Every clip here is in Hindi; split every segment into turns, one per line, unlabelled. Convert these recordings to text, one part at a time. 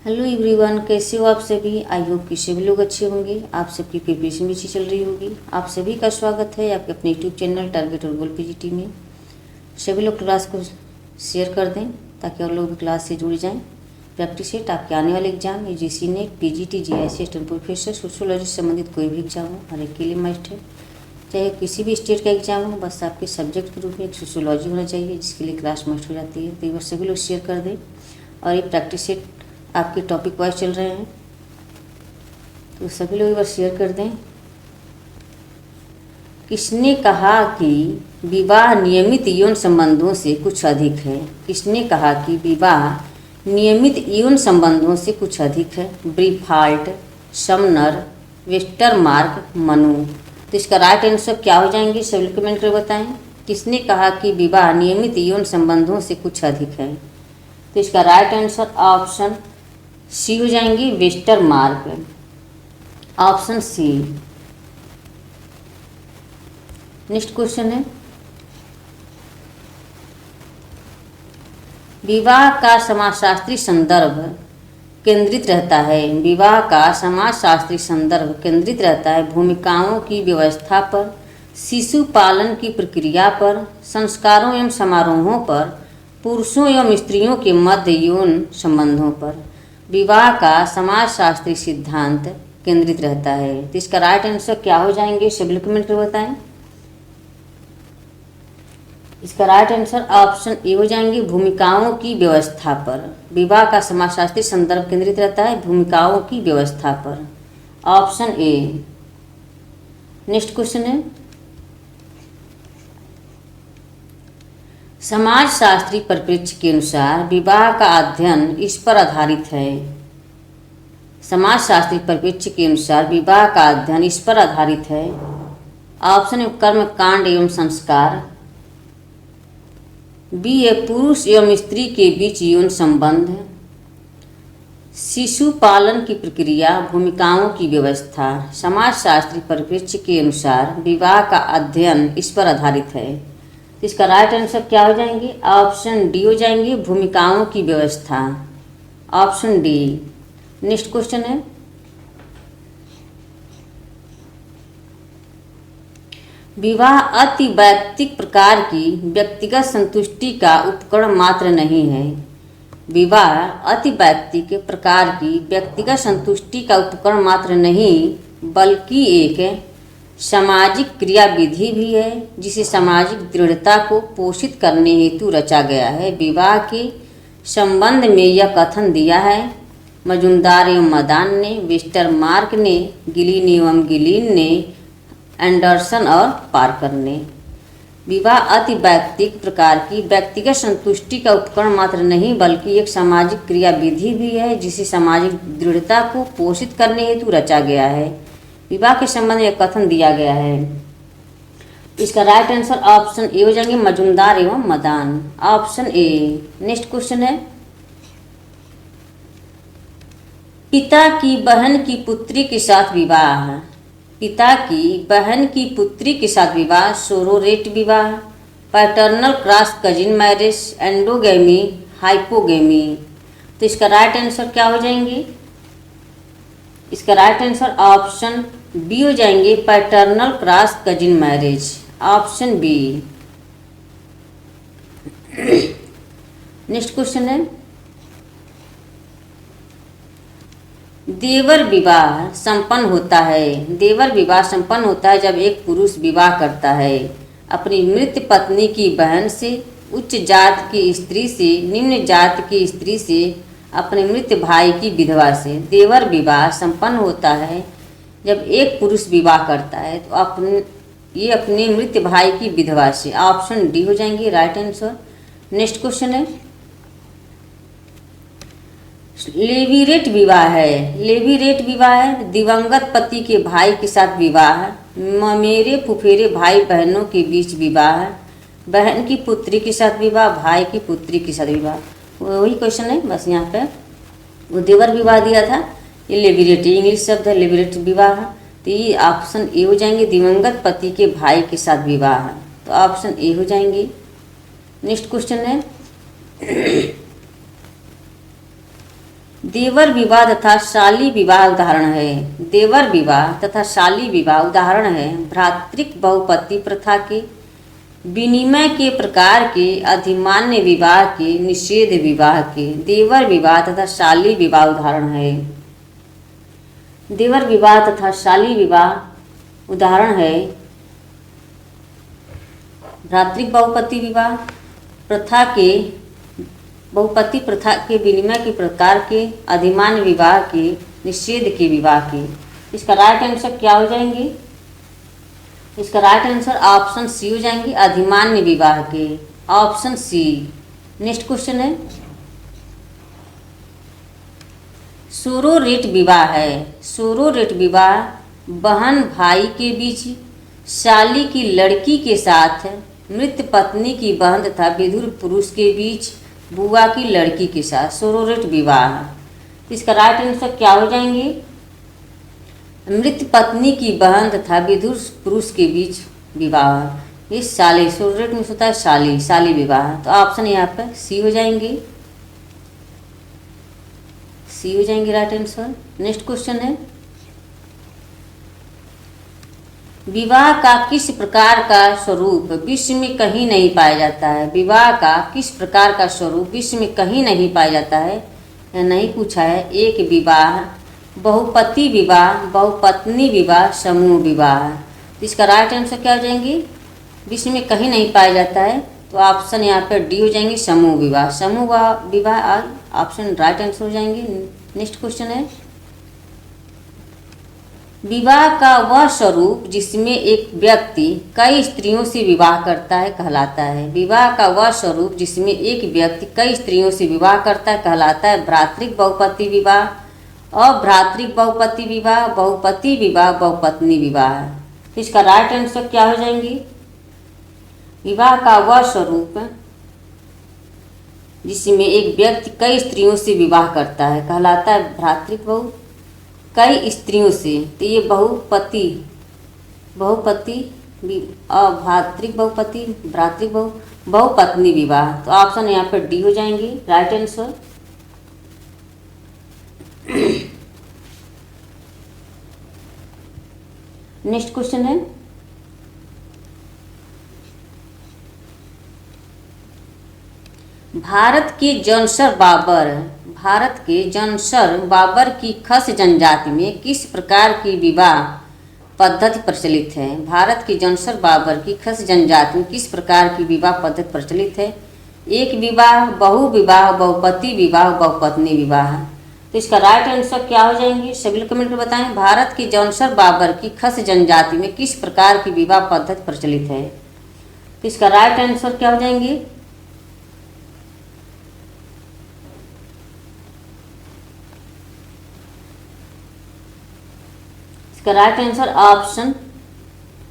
हेलो एवरीवन, कैसे हो आप सभी। आई होप कि सभी लोग अच्छे होंगे। आप सबकी प्रिपरेशन भी अच्छी चल रही होगी। आप सभी का स्वागत है आपके अपने यूट्यूब चैनल टारगेट और गोल पीजीटी में। सभी लोग क्लास को शेयर कर दें ताकि और लोग भी क्लास से जुड़ जाएं। प्रैक्टिस सेट आपके आने वाले exam UGC net, PGT, GIC, assistant professor, sociology से संबंधित कोई भी एग्जाम हो, हर एक के लिए मस्ट है। चाहे किसी भी स्टेट का एग्जाम हो, बस आपके सब्जेक्ट के रूप में एक सोशियोलॉजी होना चाहिए जिसके लिए क्लास मस्ट हो जाती है। तो ये सभी लोग शेयर कर दें। और ये प्रैक्टिस सेट आपके टॉपिक वाइज चल रहे हैं, तो सभी लोग एक बार शेयर कर दें। किसने कहा कि विवाह नियमित यौन संबंधों से कुछ अधिक है? किसने कहा कि विवाह नियमित यौन संबंधों से कुछ अधिक है? ब्रीफाल्ट, समनर, वेस्टरमार्क, मनु। तो इसका राइट आंसर क्या हो जाएंगे? सभी कमेंट कर बताएं। किसने कहा कि विवाह नियमित यौन संबंधों से कुछ अधिक है? तो इसका राइट आंसर ऑप्शन सी हो जाएंगी, Westermarck. Option C. Next question है, विवाह का समाजशास्त्री संदर्भ केंद्रित रहता है। विवाह का समाजशास्त्री संदर्भ केंद्रित रहता है भूमिकाओं की व्यवस्था पर, शिशु पालन की प्रक्रिया पर, संस्कारों एवं समारोहों पर, पुरुषों एवं स्त्रियों के मध्य यौन संबंधों पर। विवाह का समाजशास्त्री सिद्धांत केंद्रित रहता है। तो इसका राइट आंसर क्या हो जाएंगे? सभी कमेंट कर बताएं। इसका राइट आंसर ऑप्शन ए हो जाएंगे, भूमिकाओं की व्यवस्था पर। विवाह का समाजशास्त्री संदर्भ केंद्रित रहता है भूमिकाओं की व्यवस्था पर। Option A. नेक्स्ट क्वेश्चन है, समाजशास्त्री परिप्रेक्ष्य के अनुसार विवाह का अध्ययन इस पर आधारित है। समाजशास्त्री परिप्रेक्ष्य के अनुसार विवाह का अध्ययन इस पर आधारित है। ऑप्शन ए, कर्म कांड एवं संस्कार। बी ए, पुरुष एवं स्त्री के बीच यौन संबंध। शिशु पालन की प्रक्रिया, भूमिकाओं की व्यवस्था। समाजशास्त्री परिप्रेक्ष्य के अनुसार विवाह का अध्ययन इस पर आधारित है। तो इसका राइट आंसर क्या हो जाएंगे? ऑप्शन डी हो जाएंगे, भूमिकाओं की व्यवस्था। Option D. नेक्स्ट क्वेश्चन है, विवाह अति वैयक्तिक प्रकार की व्यक्तिगत संतुष्टि का उपकरण मात्र नहीं है। विवाह अति वैयक्तिक प्रकार की व्यक्तिगत संतुष्टि का उपकरण मात्र नहीं बल्कि एक सामाजिक क्रियाविधि भी है जिसे सामाजिक दृढ़ता को पोषित करने हेतु रचा गया है। विवाह के संबंध में यह कथन दिया है मजुमदार एवं मदान ने, वेस्टरमार्क ने, गिलिन एवं गिलिन ने, एंडरसन और पार्कर ने। विवाह अति वैयक्तिक प्रकार की व्यक्तिगत संतुष्टि का उपकरण मात्र नहीं बल्कि एक सामाजिक क्रियाविधि भी है जिसे सामाजिक दृढ़ता को पोषित करने हेतु रचा गया है। विवाह के संबंध में कथन दिया गया है। इसका राइट आंसर ऑप्शन ए हो जाएंगे, मजुमदार एवं Madan. Option A. Next question है, पिता की बहन की पुत्री के साथ विवाह। पिता की बहन की पुत्री के साथ विवाह सोरोरेट विवाह, paternal cross cousin marriage, endogamy, hypogamy. तो इसका राइट आंसर क्या हो जाएंगे? इसका राइट आंसर ऑप्शन बी हो जाएंगे, paternal cross cousin marriage. Option B. Next question है, देवर विवाह संपन्न होता है। देवर विवाह संपन्न होता है जब एक पुरुष विवाह करता है अपनी मृत पत्नी की बहन से, उच्च जात की स्त्री से, निम्न जात की स्त्री से, अपने मृत भाई की विधवा से। देवर विवाह संपन्न होता है जब एक पुरुष विवाह करता है तो अपने मृत भाई की विधवा से। ऑप्शन डी हो जाएंगे राइट आंसर। नेक्स्ट क्वेश्चन है, लेवीरेट विवाह है। लेवीरेट विवाह है दिवंगत पति के भाई के साथ विवाह, ममेरे फुफेरे भाई बहनों के बीच विवाह, बहन की पुत्री के साथ विवाह, भाई की पुत्री के साथ विवाह। वही क्वेश्चन है, बस यहाँ पे वो देवर विवाह दिया था, ये लेवीरेट इंग्लिश शब्द है, लेवीरेट विवाह। तो ये ऑप्शन ए हो जाएंगे, दिवंगत पति के भाई के साथ विवाह। तो ऑप्शन ए हो जाएंगे। नेक्स्ट क्वेश्चन है, देवर विवाह तथा शाली विवाह उदाहरण है। देवर विवाह तथा शाली विवाह उदाहरण है भ्रातृक बहुपति प्रथा के, विनिमय के प्रकार के, अधिमान्य विवाह के, निषेध विवाह के। देवर विवाह तथा शाली विवाह उदाहरण है। देवर विवाह तथा शाली विवाह उदाहरण है भ्रातृक बहुपति विवाह प्रथा के, बहुपति प्रथा के, विनिमय के प्रकार के, अधिमान्य विवाह के, निषेध के विवाह के। इसका राइट आंसर क्या हो जाएंगे? इसका राइट आंसर ऑप्शन सी हो जाएंगे, अधिमान्य विवाह के, ऑप्शन सी। नेक्स्ट क्वेश्चन है सोरोरेट विवाह है। सोरोरेट विवाह बहन भाई के बीच, शाली की लड़की के साथ, मृत पत्नी की बहन तथा विधुर पुरुष के बीच, बुआ की लड़की के साथ। सोरोरेट विवाह। इसका राइट आंसर क्या हो जाएंगे? मृत पत्नी की बहन तथा विधुर पुरुष के बीच विवाह। ये शाली, सोरोरेट में होता है शाली, शाली विवाह। तो ऑप्शन यहाँ पर सी हो जाएंगे, सी हो जाएंगे राइट आंसर। नेक्स्ट क्वेश्चन है विवाह का किस प्रकार का स्वरूप विश्व में कहीं नहीं पाया जाता है? विवाह का किस प्रकार का स्वरूप विश्व में कहीं नहीं पाया जाता है? नहीं पूछा है। एक विवाह, बहुपति विवाह, बहुपत्नी विवाह, समूह विवाह। इसका राइट आंसर क्या हो जाएंगे? विश्व में कहीं नहीं पाया जाता है, तो ऑप्शन यहाँ पर डी हो जाएंगे, समूह विवाह। समूह विवाह ऑप्शन राइट आंसर हो जाएंगे। नेक्स्ट क्वेश्चन है विवाह का वह स्वरूप जिसमें एक व्यक्ति कई स्त्रियों से विवाह करता है कहलाता है। विवाह का वह स्वरूप जिसमें एक व्यक्ति कई स्त्रियों से विवाह करता है कहलाता है भ्रातृक बहुपति विवाह, अभ्रातृक बहुपति विवाह, बहुपति विवाह, बहुपत्नी विवाह। तो इसका राइट आंसर क्या हो जाएंगे? विवाह का वह स्वरूप जिसमें एक व्यक्ति कई स्त्रियों से विवाह करता है कहलाता है भ्रातृक बहु, कई स्त्रियों से। तो ये बहुपति, बहुपति, अभ्रातृक बहुपति, भ्रातृक बहु, बहुपत्नी विवाह। तो ऑप्शन यहाँ पर डी हो जाएंगे राइट आंसर। नेक्स्ट क्वेश्चन है भारत के जौनसर बाबर, भारत के जौनसर बाबर की खस जनजाति में किस प्रकार की विवाह पद्धति प्रचलित है? भारत के जौनसर बाबर की खस जनजाति में किस प्रकार की विवाह पद्धति प्रचलित है? एक विवाह, बहु विवाह, बहुपति विवाह, बहुपत्नी विवाह। तो इसका राइट आंसर क्या हो जाएंगे? सभी लोग कमेंट में बताएं। भारत के जौनसर बाबर की खस जनजाति में किस प्रकार की विवाह पद्धति प्रचलित है? तो इसका राइट आंसर क्या हो जाएंगे? इसका राइट आंसर ऑप्शन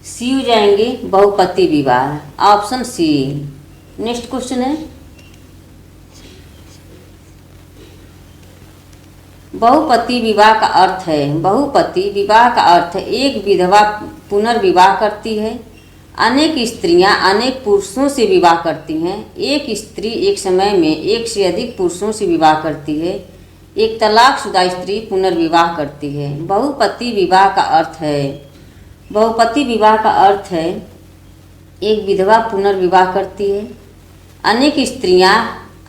सी हो जाएंगे, बहुपति विवाह, ऑप्शन सी। नेक्स्ट क्वेश्चन है बहुपति विवाह का अर्थ है, बहुपति विवाह का अर्थ है एक विधवा पुनर्विवाह करती है, अनेक स्त्रियां अनेक पुरुषों से विवाह करती हैं, एक स्त्री एक समय में एक से अधिक पुरुषों से विवाह करती है, एक तलाकशुदा स्त्री पुनर्विवाह करती है। बहुपति विवाह का अर्थ है, बहुपति विवाह का अर्थ है एक विधवा पुनर्विवाह करती है, अनेक स्त्रियां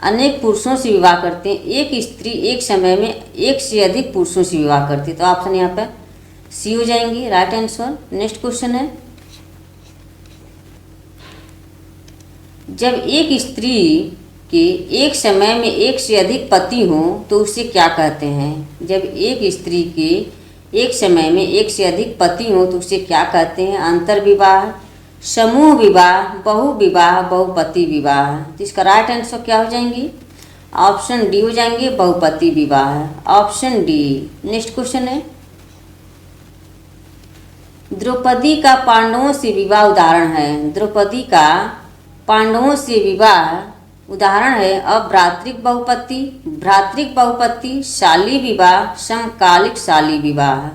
अनेक पुरुषों से विवाह करते हैं, एक स्त्री एक समय में एक से अधिक पुरुषों से विवाह करती है। तो ऑप्शन यहाँ पर सी हो जाएंगे राइट आंसर। नेक्स्ट क्वेश्चन है जब एक स्त्री के एक समय में एक से अधिक पति हों तो उसे क्या कहते हैं? जब एक स्त्री के एक समय में एक से अधिक पति हों तो उसे क्या कहते हैं? अंतर विवाह, समूह विवाह, बहु विवाह, बहुपति विवाह। तो इसका राइट आंसर क्या हो जाएंगे? ऑप्शन डी हो जाएंगे, बहुपति विवाह, ऑप्शन डी। नेक्स्ट क्वेश्चन है द्रौपदी का पांडवों से विवाह उदाहरण है। द्रौपदी का पांडवों से विवाह उदाहरण है अभ्रातृक बहुपति, भ्रातृक बहुपति, शाली विवाह, समकालिक शाली विवाह।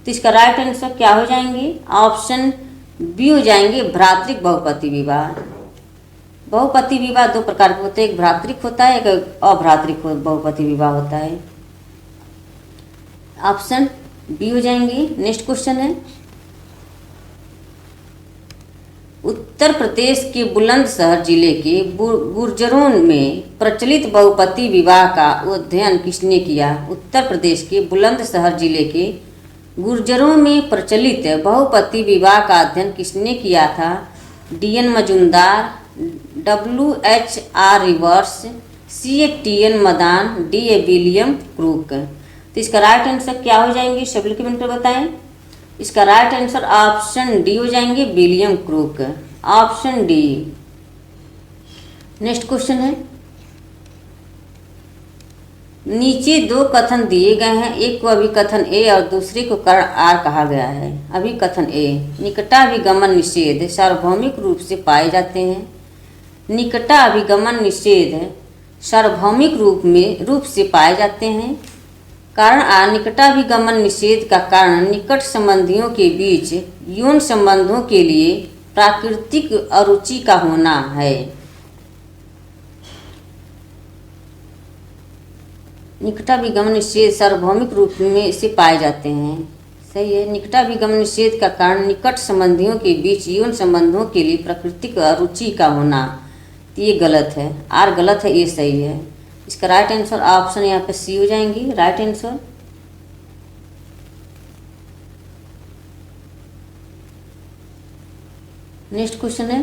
तो इसका राइट आंसर क्या हो जाएंगे? ऑप्शन बी हो जाएंगे, भ्रातृक बहुपति विवाह। बहुपति विवाह दो प्रकार के होते हैं, एक भ्रातृक होता है, एक अभ्रातृक बहुपति विवाह होता है। ऑप्शन बी हो जाएंगे। नेक्स्ट क्वेश्चन है, उत्तर प्रदेश के बुलंदशहर जिले के गुर्जरों में प्रचलित बहुपति विवाह का अध्ययन किसने किया? उत्तर प्रदेश के बुलंदशहर जिले के गुर्जरों में प्रचलित बहुपति विवाह का अध्ययन किसने किया था? DN. Majumdar, W.H.R. Reverse, C.A.T.N. Madan, D.A. William crook. तो इसका राइट आंसर क्या हो जाएंगे, सभी लोग कमेंट में बताएं। इसका राइट आंसर ऑप्शन डी हो जाएंगे, William crook, option D. Next question है, नीचे दो कथन दिए गए हैं, एक को अभिकथन ए और दूसरे को कारण आर कहा गया है। अभिकथन ए, निकटाभिगमन निषेध सार्वभौमिक रूप से पाए जाते हैं। निकटाभिगमन निषेध सार्वभौमिक रूप से पाए जाते हैं। कारण आ, निकटाभिगमन निषेध का कारण निकट संबंधियों के बीच यौन संबंधों के लिए प्राकृतिक अरुचि का होना है। निकटाभिगमन निषेध सार्वभौमिक रूप में से पाए जाते हैं। सही है, निकटाभिगमन निषेध का कारण निकट संबंधियों के बीच यौन संबंधों के लिए प्राकृतिक अरुचि का होना। ये गलत है, आर गलत है, ये सही है। इसका राइट आंसर ऑप्शन यहाँ पे सी हो जाएंगी, राइट आंसर। नेक्स्ट क्वेश्चन है,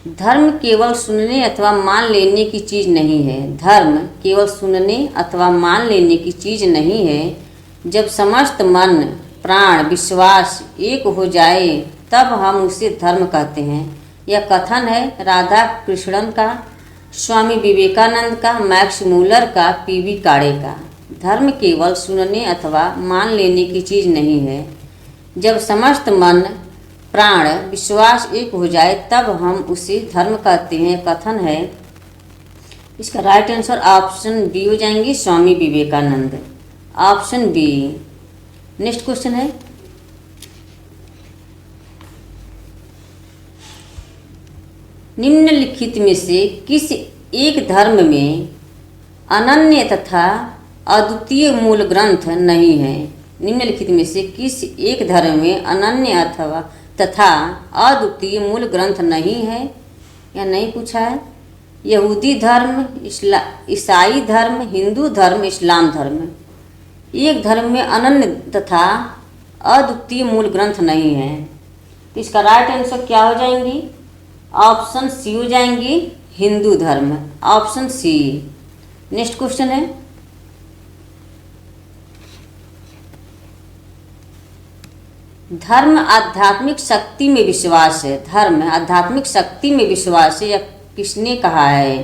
धर्म केवल सुनने अथवा मान लेने की चीज नहीं है। धर्म केवल सुनने अथवा मान लेने की चीज नहीं है। जब समस्त मन प्राण विश्वास एक हो जाए तब हम उसे धर्म कहते हैं। यह कथन है राधा कृष्णन का, स्वामी विवेकानंद का, मैक्स मूलर का, पी.वी. काड़े का। धर्म केवल सुनने अथवा मान लेने की चीज़ नहीं है। जब समस्त मन प्राण विश्वास एक हो जाए तब हम उसे धर्म कहते हैं, कथन है। इसका राइट आंसर ऑप्शन बी हो जाएंगे, Swami Vivekananda, option B. Next question है, निम्नलिखित में से किस एक धर्म में अनन्य तथा अद्वितीय मूल ग्रंथ नहीं है? निम्नलिखित में से किस एक धर्म में अनन्य अथवा तथा अद्वितीय मूल ग्रंथ नहीं है या नहीं पूछा है? यहूदी धर्म, ईसाई धर्म, हिंदू धर्म, इस्लाम धर्म। एक धर्म में अनन्य तथा अद्वितीय मूल ग्रंथ नहीं है। तो इसका राइट आंसर क्या हो जाएंगी? ऑप्शन सी हो जाएंगी, हिंदू धर्म, ऑप्शन सी। नेक्स्ट क्वेश्चन है, धर्म आध्यात्मिक शक्ति में विश्वास है। धर्म आध्यात्मिक शक्ति में विश्वास है, यह किसने कहा है?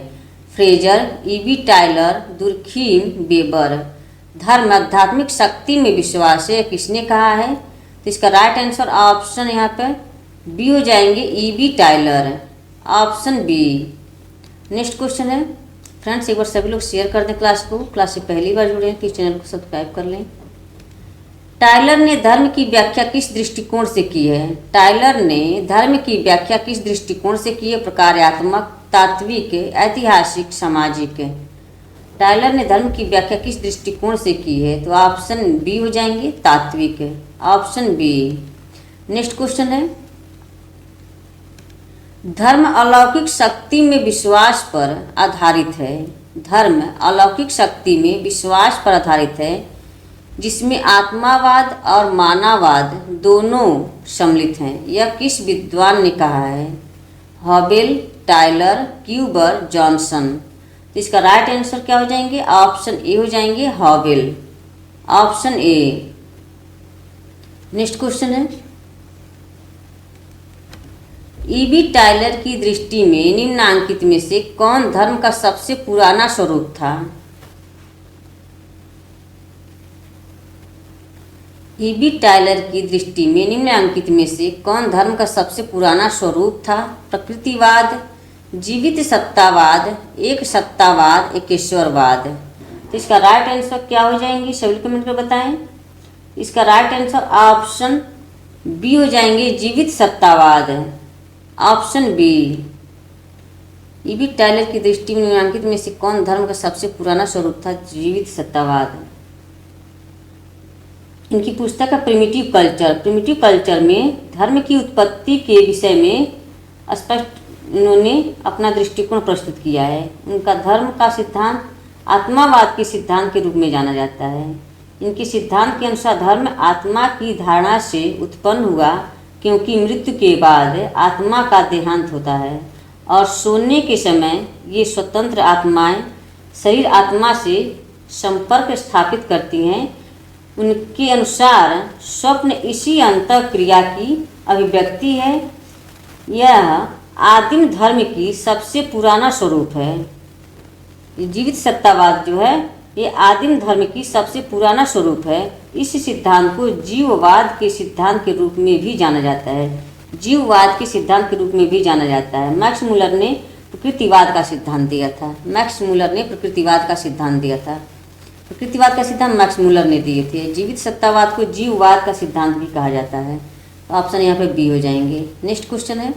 Fraser, EB. Tyler, Durkheim, weber. धर्म आध्यात्मिक शक्ति में विश्वास है, किसने कहा है? तो इसका राइट आंसर ऑप्शन यहाँ पे बी हो जाएंगे, E B. Tylor, option B. Next question है, फ्रेंड्स एक बार सभी लोग शेयर कर दें क्लास को। क्लास से पहली बार जुड़े हैं तो चैनल को सब्सक्राइब कर लें। टायलर ने धर्म की व्याख्या किस दृष्टिकोण से की है? टायलर ने धर्म की व्याख्या किस दृष्टिकोण से की है? प्रकार्यात्मक, तात्विक, ऐतिहासिक, सामाजिक। टायलर ने धर्म की व्याख्या किस दृष्टिकोण से की है? तो ऑप्शन बी हो जाएंगे, तात्विक, ऑप्शन बी। नेक्स्ट क्वेश्चन है, धर्म अलौकिक शक्ति में विश्वास पर आधारित है। धर्म अलौकिक शक्ति में विश्वास पर आधारित है जिसमें आत्मावाद और मानववाद दोनों सम्मिलित हैं। यह किस विद्वान ने कहा है? हॉबेल, टायलर, क्यूबर, जॉनसन। तो इसका राइट आंसर क्या हो जाएंगे? ऑप्शन ए हो जाएंगे, हॉबेल, ऑप्शन ए। नेक्स्ट क्वेश्चन है, ई.बी. टायलर की दृष्टि में निम्नांकित में से कौन धर्म का सबसे पुराना स्वरूप था? ई.बी. टायलर की दृष्टि में निम्नांकित में से कौन धर्म का सबसे पुराना स्वरूप था? प्रकृतिवाद, जीवित सत्तावाद, एक सत्तावाद, एकेश्वरवाद। तो इसका राइट आंसर क्या हो जाएंगे? सभी कमेंट में बताएं। इसका राइट आंसर ऑप्शन बी हो जाएंगे, जीवित सत्तावाद, ऑप्शन बी। ईबी टायलर की दृष्टि में निम्नलिखित में से कौन धर्म का सबसे पुराना स्वरूप था? जीवित सत्तावाद। इनकी पुस्तक है प्रिमिटिव कल्चर। प्रिमिटिव कल्चर में धर्म की उत्पत्ति के विषय में स्पष्ट इन्होंने अपना दृष्टिकोण प्रस्तुत किया है। उनका धर्म का सिद्धांत आत्मावाद के सिद्धांत के रूप में जाना जाता है। इनके सिद्धांत के अनुसार धर्म आत्मा की धारणा से उत्पन्न हुआ, क्योंकि मृत्यु के बाद आत्मा का देहांत होता है और सोने के समय ये स्वतंत्र आत्माएं शरीर आत्मा से संपर्क स्थापित करती हैं। उनके अनुसार स्वप्न इसी अंतःक्रिया की अभिव्यक्ति है। यह आदिम धर्म की सबसे पुराना स्वरूप है। जीवित सत्तावाद जो है ये आदिम धर्म की सबसे पुराना स्वरूप है। इस सिद्धांत को जीववाद के सिद्धांत के रूप में भी जाना जाता है। जीववाद के सिद्धांत के रूप में भी जाना जाता है। मैक्स मुलर ने प्रकृतिवाद का सिद्धांत दिया था। मैक्स मुलर ने प्रकृतिवाद का सिद्धांत दिया था। प्रकृतिवाद का सिद्धांत मैक्स मुलर ने दिए थे। जीवित सत्तावाद को जीववाद का सिद्धांत भी कहा जाता है। तो ऑप्शन यहाँ पे बी हो जाएंगे। नेक्स्ट क्वेश्चन है,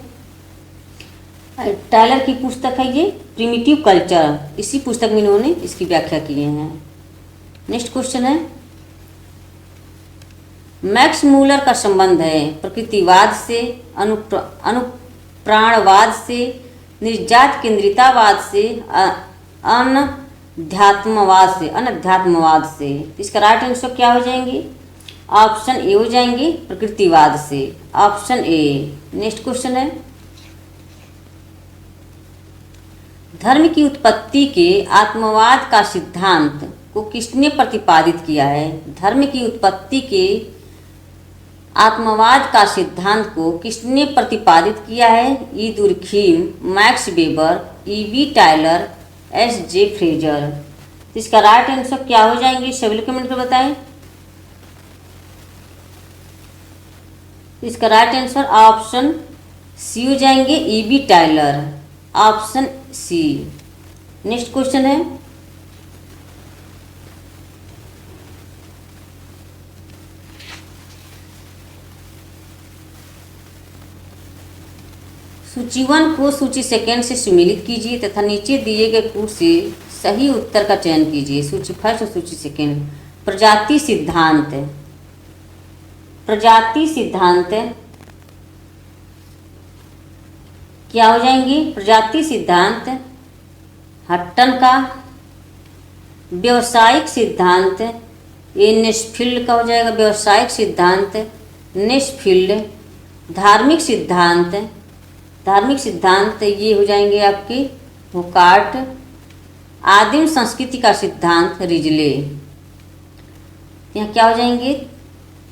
टायलर की पुस्तक है ये प्रिमिटिव कल्चर। इसी पुस्तक में इन्होंने इसकी व्याख्या किए हैं। नेक्स्ट क्वेश्चन है, मैक्स मुलर का संबंध है प्रकृतिवाद से, अनुप्राणवाद से, निर्जात केंद्रितावाद से, अनाध्यात्मवाद से। इसका राइट आंसर क्या हो जाएंगे? ऑप्शन ए हो जाएंगे, प्रकृतिवाद से। Option A. नेक्स्ट क्वेश्चन है, धर्म की उत्पत्ति के आत्मवाद का सिद्धांत को किसने प्रतिपादित किया है? धर्म की उत्पत्ति के आत्मवाद का सिद्धांत को किसने प्रतिपादित किया है? E Durkheim, Max Weber, E B Tylor, S J Frazer. तो इसका राइट आंसर क्या हो जाएंगे? सभी लोग कमेंट कर बताएं। इसका राइट आंसर ऑप्शन सी हो जाएंगे, E B Tylor. Option C. Next question है, सूची 1 को सूची सेकेंड से सुमेलित कीजिए तथा नीचे दिए गए कूट से सही उत्तर का चयन कीजिए। सूची फर्स्ट और सूची सेकेंड। प्रजाति सिद्धांत। प्रजाति सिद्धांत क्या हो जाएंगे? प्रजाति सिद्धांत हट्टन का। व्यवसायिक सिद्धांत ये नेस्फील्ड का हो जाएगा। व्यवसायिक सिद्धांत नेस्फील्ड। धार्मिक सिद्धांत, धार्मिक सिद्धांत ये हो जाएंगे आपके हुकार्ट। आदिम संस्कृति का सिद्धांत रिजले। यहाँ क्या हो जाएंगे?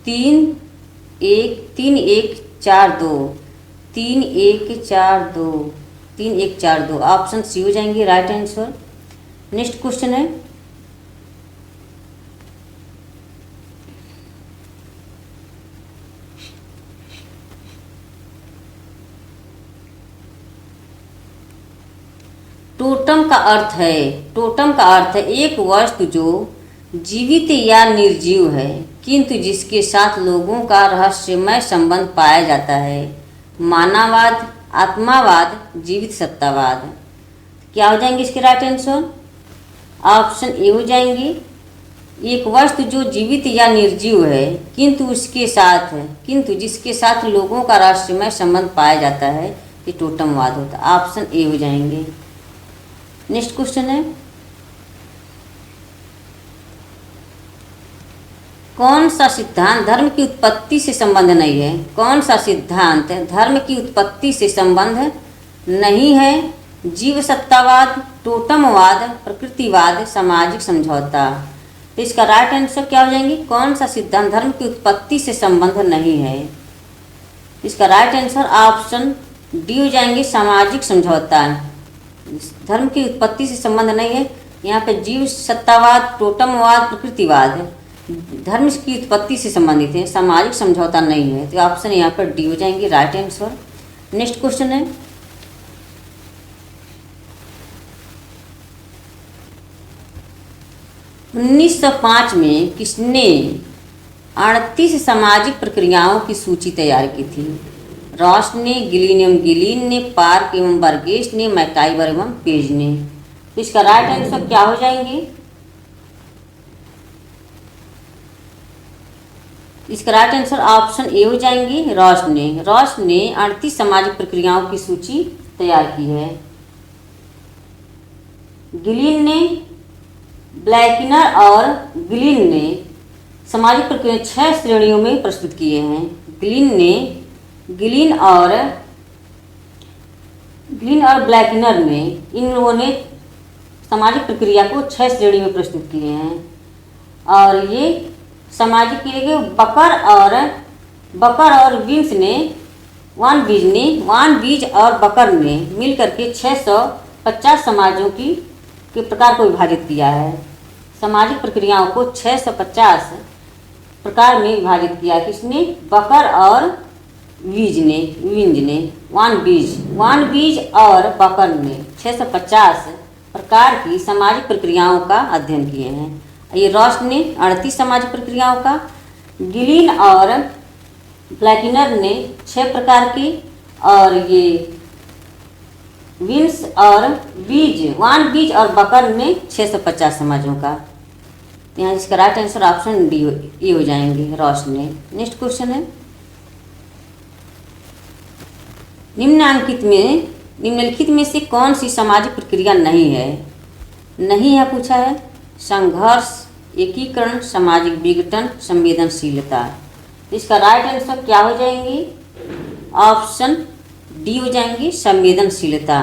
3-1-4-2 3-1-4-2 3-1-4-2। ऑप्शन सी हो जाएंगे राइट आंसर। नेक्स्ट क्वेश्चन है, टोटम का अर्थ है। टोटम का अर्थ है एक वस्तु जो जीवित या निर्जीव है किंतु जिसके साथ लोगों का रहस्यमय संबंध पाया जाता है। मानववाद, आत्मावाद, जीवित सत्तावाद। क्या हो जाएंगे इसके राइट आंसर? ऑप्शन ए हो जाएंगे, एक वस्तु जो जीवित या निर्जीव है किंतु जिसके साथ लोगों का रहस्यमय संबंध पाया जाता है, ये टोटमवाद होता है। ऑप्शन ए हो जाएंगे। नेक्स्ट क्वेश्चन है, कौन सा सिद्धांत धर्म की उत्पत्ति से संबंध नहीं है? कौन सा सिद्धांत धर्म की उत्पत्ति से संबंध नहीं है? जीव सत्तावाद, टोटमवाद, प्रकृतिवाद, सामाजिक समझौता। तो इसका राइट आंसर क्या हो जाएंगे? कौन सा सिद्धांत धर्म की उत्पत्ति से संबंध नहीं है? इसका राइट आंसर ऑप्शन डी हो जाएंगे, सामाजिक समझौता। धर्म की उत्पत्ति से संबंध नहीं है। यहाँ पे जीव सत्तावाद, टोटमवाद, प्रकृतिवाद धर्म की उत्पत्ति से संबंधित है, सामाजिक समझौता नहीं है। तो ऑप्शन यहाँ पर डी हो जाएंगे राइट आंसर। नेक्स्ट क्वेश्चन है, उन्नीस 1905 में किसने 38 सामाजिक प्रक्रियाओं की सूची तैयार की थी? रॉस ने, गिलीन एवं गिलीन ने, पार्क एवं बर्गेस ने, मैकाइवर एवं पेज ने। तो इसका राइट आंसर क्या हो जाएंगे? इसका राइट आंसर ऑप्शन ए हो जाएंगे, रॉस ने। रॉस ने 38 सामाजिक प्रक्रियाओं की सूची तैयार की है। गिलीन ने, ब्लैकिनर और गिलीन ने सामाजिक प्रक्रिया 6 श्रेणियों में प्रस्तुत किए हैं। गिलीन और ब्लैकिनर ने, इन लोगों ने सामाजिक प्रक्रिया को 6 श्रेणी में प्रस्तुत किए हैं। और ये सामाजिक क्रिया बकर और विंस ने, वान बीज और बकर ने मिलकर के 650 समाजों के प्रकार को विभाजित किया है। सामाजिक प्रक्रियाओं को 650 प्रकार में विभाजित किया। किसने? बकर और विंज ने। वान बीज और बकर ने 650 प्रकार की सामाजिक प्रक्रियाओं का अध्ययन किए हैं। ये रॉस ने 38 सामाजिक प्रक्रियाओं का, गिलीन और ब्लैकिनर ने 6 प्रकार की, और ये विंस और वान बीज और बकर ने 650 समाजों का। यहाँ इसका right answer option D A हो जाएंगे, रॉस ने। नेक्स्ट क्वेश्चन है, निम्नलिखित में से कौन सी सामाजिक प्रक्रिया नहीं है पूछा है। संघर्ष, एकीकरण, सामाजिक विघटन, संवेदनशीलता। इसका राइट आंसर क्या हो जाएंगी? ऑप्शन डी हो जाएंगी, संवेदनशीलता।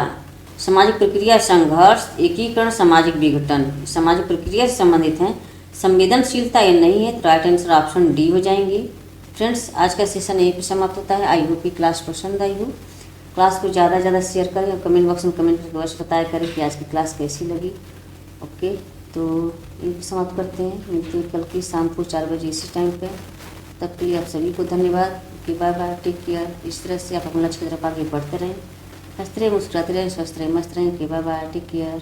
सामाजिक प्रक्रिया संघर्ष, एकीकरण, सामाजिक विघटन सामाजिक प्रक्रिया से संबंधित हैं। संवेदनशीलता ये नहीं है, तो राइट आंसर ऑप्शन डी हो जाएंगी। फ्रेंड्स, आज का सेशन यहीं पर समाप्त होता है। आई होप कि क्लास पसंद आई हो। क्लास को ज़्यादा से ज़्यादा शेयर करें और कमेंट बॉक्स में कमेंट करके अवश्य बताया करें कि आज की क्लास कैसी लगी। ओके, तो यहीं समाप्त करते हैं। मिलते हैं कल की शाम को 4 बजे इसी टाइम पे। तब के लिए आप सभी को धन्यवाद। कि बाय बाय, टेक केयर। इस तरह से आप अपने लक्ष्य की तरफ आगे बढ़ते रहें, हंसते रहें, मुस्कुराते रहें, स्वस्थ रहें, मस्त रहें। कि बाय बाय, टेक केयर।